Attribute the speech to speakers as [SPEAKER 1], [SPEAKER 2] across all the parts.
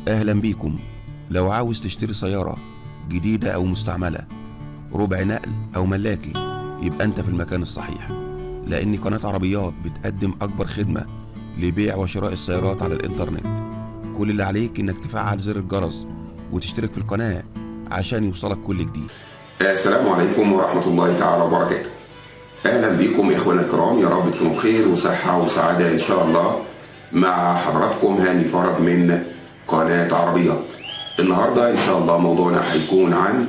[SPEAKER 1] أهلا بيكم. لو عاوز تشتري سيارة جديدة أو مستعملة، ربع نقل أو ملاكي، يبقى أنت في المكان الصحيح، لأن قناة عربيات بتقدم أكبر خدمة لبيع وشراء السيارات على الإنترنت. كل اللي عليك إنك تفعل زر الجرس وتشترك في القناة عشان يوصلك كل جديد.
[SPEAKER 2] السلام عليكم ورحمة الله تعالى وبركاته. أهلا بكم إخوانا الكرام، يا رب تكونوا بخير وصحة وسعادة إن شاء الله. مع حضراتكم هاني فرج من قناة عربيات. النهاردة إن شاء الله موضوعنا هيكون عن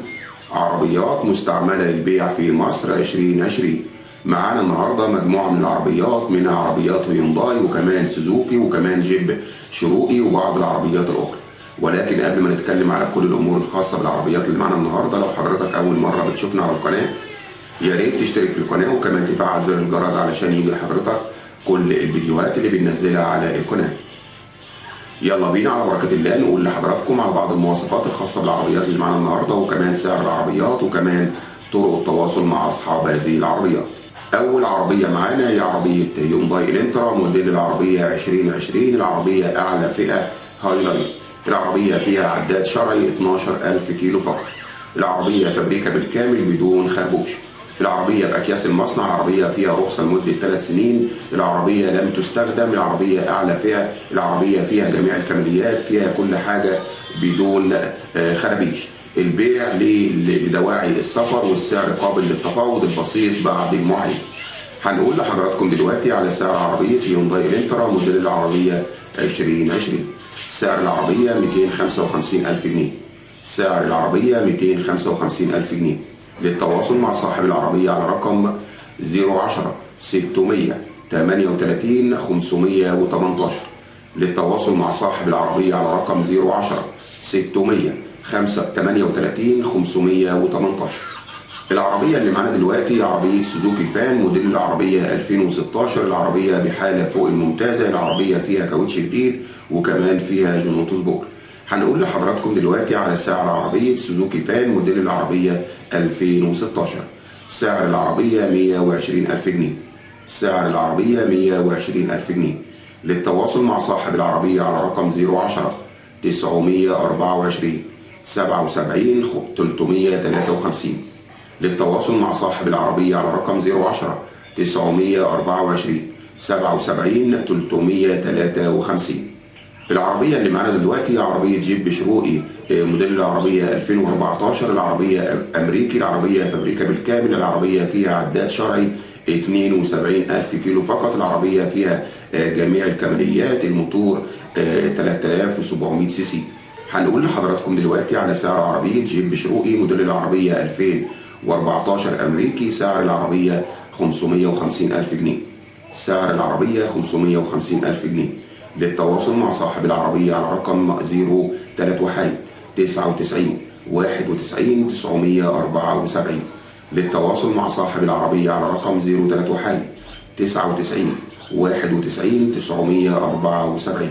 [SPEAKER 2] عربيات مستعملة للبيع في مصر 2020. معانا النهاردة مجموعة من العربيات، منها عربيات هيونداي وكمان سوزوكي وكمان جيب شروقي وبعض العربيات الأخرى. ولكن قبل ما نتكلم على كل الأمور الخاصة بالعربيات اللي معانا النهاردة، لو حضرتك أول مرة بتشوفنا على القناة يا ريت تشترك في القناة وكمان تفعل زر الجرس علشان يجي لحضرتك كل الفيديوهات اللي بننزلها على القناة. يلا بينا على بركة الله نقول لحضراتكم على بعض المواصفات الخاصة بالعربيات اللي معانا النهاردة، وكمان سعر العربيات، وكمان طرق التواصل مع أصحاب هذه العربيات. أول عربية معانا هي عربية هيونداي الانترا موديل العربية 2020. العربية أعلى فئة هايلاين. العربية فيها عداد شرعي 12,000 كيلو فقط. العربية فابريكا بالكامل بدون خربوش. العربية بأكياس المصنع. العربية فيها رخصة لمدة 3 سنين. العربية لم تستخدم. العربية أعلى فئة. العربية فيها جميع الكماليات، فيها كل حاجة بدون خرابيش. البيع لدواعي السفر، والسعر قابل للتفاوض البسيط بعد المعاينة. هنقول لحضراتكم دلوقتي على سعر عربية هيونداي الانترا موديل العربية 2020. سعر العربية 255,000 جنيه. سعر العربية 255,000 جنيه. للتواصل مع صاحب العربية على رقم 010 638 518. للتواصل مع صاحب العربية على رقم 010 638 518. العربية اللي معانا دلوقتي عربية سوزوكي فان موديل العربية 2016. العربية بحالة فوق الممتازة. العربية فيها كاوتش جديد وكمان فيها جنوط سبور. هنقول لحضراتكم دلوقتي على سعر عربية سوزوكي فان موديل العربية 2016. سعر العربية 120,000 جنيه. سعر العربية 120,000 جنيه. للتواصل مع صاحب العربية على رقم 010 924 77 353. للتواصل مع صاحب العربية على رقم 010 924 77 353. العربية اللي معانا دلوقتي عربية جيب شروقي موديل العربية 2014. العربية أمريكي. العربية فابريكا بالكامل. العربية فيها عداد شرعي 72,000 كيلو فقط. العربية فيها جميع الكماليات. الموتور 3700 سي سي. هنقول لحضراتكم دلوقتي على سعر عربية جيب شروقي موديل العربية 2014 أمريكي. سعر العربية 550,000 جنيه. سعر العربية 550,000 جنيه. للتواصل مع صاحب العربية على رقم 031 99 91 974. للتواصل مع صاحب العربية على رقم 031 99 91 974.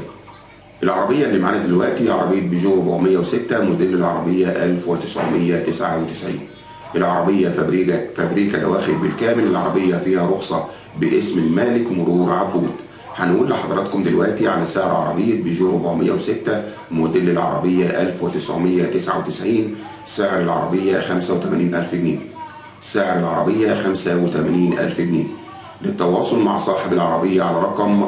[SPEAKER 2] العربية اللي معانا دلوقتي عربية بيجو 406 موديل العربية 1999. العربية فابريكا دواخل بالكامل. العربية فيها رخصة باسم المالك مرور عبود. هنقول لحضراتكم دلوقتي على سعر عربية بيجو 406 موديل العربية 1999. سعر العربية 85,000 جنيه. سعر العربية 85,000 جنيه. للتواصل مع صاحب العربية على رقم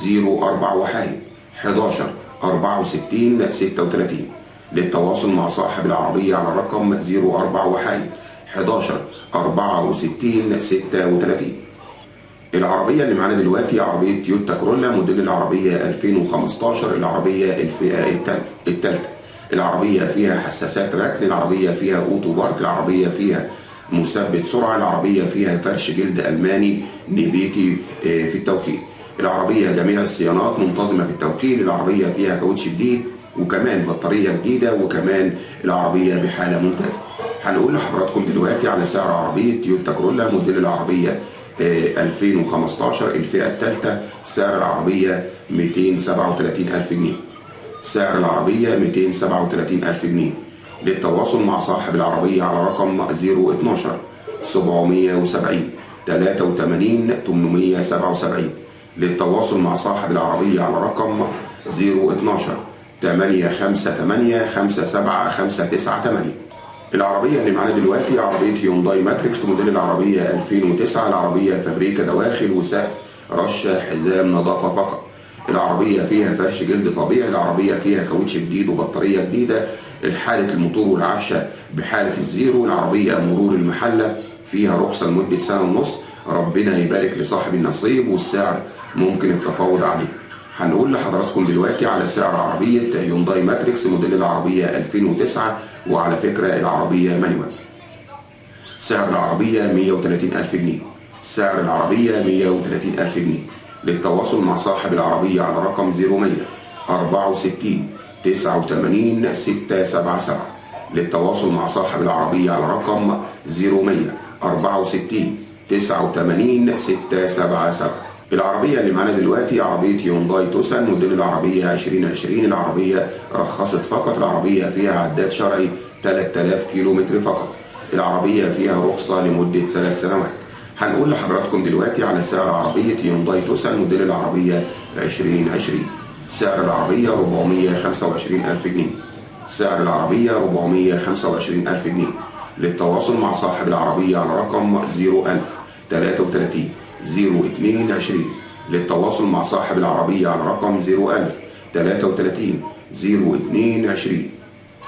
[SPEAKER 2] 041 11 64 36. للتواصل مع صاحب العربية على رقم 041 11 64 36. العربية اللي معانا دلوقتي عربية تويوتا كورولا موديل العربية 2015. العربية الفئة الثالثة. العربية فيها حساسات ركن. العربية فيها اوتو بارك. العربية فيها مثبت سرعة. العربية فيها فرش جلد ألماني نبيتي في التوكيل. العربية جميع الصيانات منتظمة في التوكيل. العربية فيها كاوتش جديد وكمان بطارية جديدة، وكمان العربية بحالة ممتازة. هنقول لحضراتكم دلوقتي على سعر عربية تويوتا كورولا موديل العربية 2015 الفئة الثالثة. سعر العربية 237,000 جنيه. سعر العربية 237,000 جنيه. للتواصل مع صاحب العربية على رقم 012 770 83 877. للتواصل مع صاحب العربية على رقم 012 858 57598. العربية اللي معانا دلوقتي عربية هيونداي ماتريكس موديل العربية 2009. العربية فابريكا دواخل وسقف رشة حزام نظافة فقط. العربية فيها فرش جلد طبيعي. العربية فيها كاوتش جديد وبطارية جديدة. حالة الموتور والعفشة بحالة الزيرو. العربية مرور المحلة، فيها رخصة لمدة سنة ونص. ربنا يبارك لصاحب النصيب، والسعر ممكن التفاوض عليه. هنقول لحضراتكم دلوقتي على سعر عربية هيونداي ماتريكس موديل العربية 2009، وعلى فكرة العربية مانيوال. سعر العربية 130,000 جنيه. سعر العربية 130,000 جنيه. للتواصل مع صاحب العربية على رقم 0100 64 89 677. للتواصل مع صاحب العربية على رقم 0100 64 89 677. العربية اللي معانا دلوقتي عربية هيونداي توسان موديل العربية 2020. العربية رخصت فقط. العربية فيها عداد شرعي 3000 كيلومتر فقط. العربية فيها رخصة لمدة 3 سنوات. هنقول لحضراتكم دلوقتي على سعر عربية هيونداي توسان موديل العربية 2020. سعر العربية 425,000 جنيه. سعر العربية 425,000 جنيه. للتواصل مع صاحب العربية على رقم 01000 33 02 20. للتواصل مع صاحب العربية على رقم 01000 33 02 20.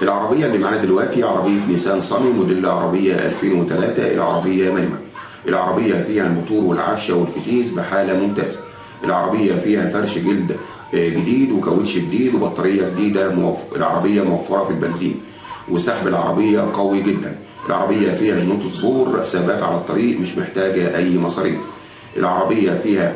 [SPEAKER 2] العربية اللي معانا دلوقتي عربية نيسان صني موديل العربية 2003. العربية مانيوال. العربية فيها الموتور والعفشة والفتيس بحالة ممتازة. العربية فيها فرش جلد جديد وكاوتش جديد وبطارية جديدة. العربية موفرة في البنزين، وسحب العربية قوي جدا. العربية فيها جنوط صبور ثبات على الطريق، مش محتاجة أي مصاريف. العربية فيها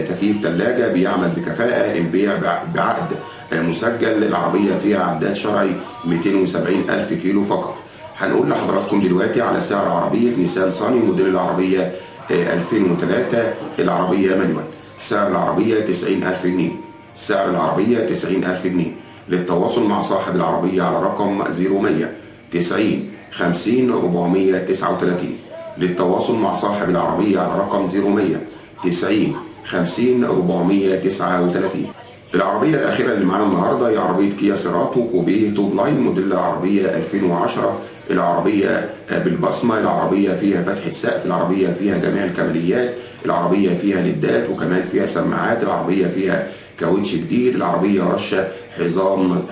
[SPEAKER 2] تكييف ثلاجة بيعمل بكفاءة. البيع بعقد مسجل. العربية فيها عداد شرعي 270,000 كيلو فقط. هنقول لحضراتكم دلوقتي على سعر عربية نيسان صاني موديل العربية 2003. العربية مانيوال. سعر العربية 90,000 جنيه. سعر العربية 90,000 جنيه. للتواصل مع صاحب العربية على رقم 0100 90 50 439. للتواصل مع صاحب العربية على رقم 0100 90 50 439. العربية الأخيرة اللي معانا النهاردة هي عربية كيا سيراتو كوبيه توب لاين موديل العربية 2010. العربية بالبصمة. العربية فيها فتحة سقف. العربية فيها جميع الكماليات. العربية فيها ليدات وكمان فيها سماعات. العربية فيها كاوتش جديد. العربية رشة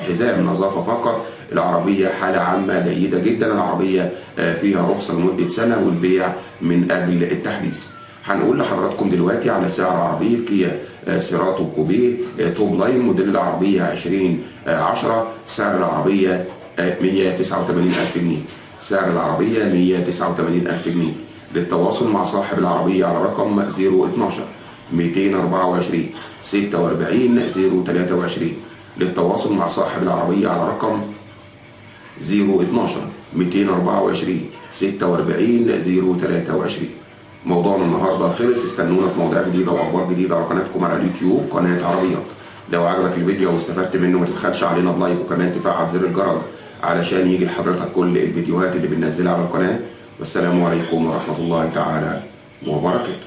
[SPEAKER 2] حزام نظافة فقط. العربية حالة عامة جيدة جدا. العربية فيها رخصة لمدة سنة والبيع من أجل التحديث. هنقول لحضراتكم دلوقتي على سعر عربية كيا سيراتو كوبيه توب لاين موديل العربية 2010. سعر العربية 189,000 جنيه. سعر العربية 189,000 جنيه. للتواصل مع صاحب العربية على رقم 012 224 46 023. للتواصل مع صاحب العربية على رقم 012 224 46 023. موضوعنا النهارده خلص. استنونا في مواضيع جديدة وأخبار جديدة على قناتكم على اليوتيوب قناة عربيات. لو عجبك الفيديو واستفدت منه ما تبخلش علينا بلايك، وكمان تفعل زر الجرس علشان يجي لحضرتك كل الفيديوهات اللي بننزلها على القناة. والسلام عليكم ورحمة الله تعالى وبركاته.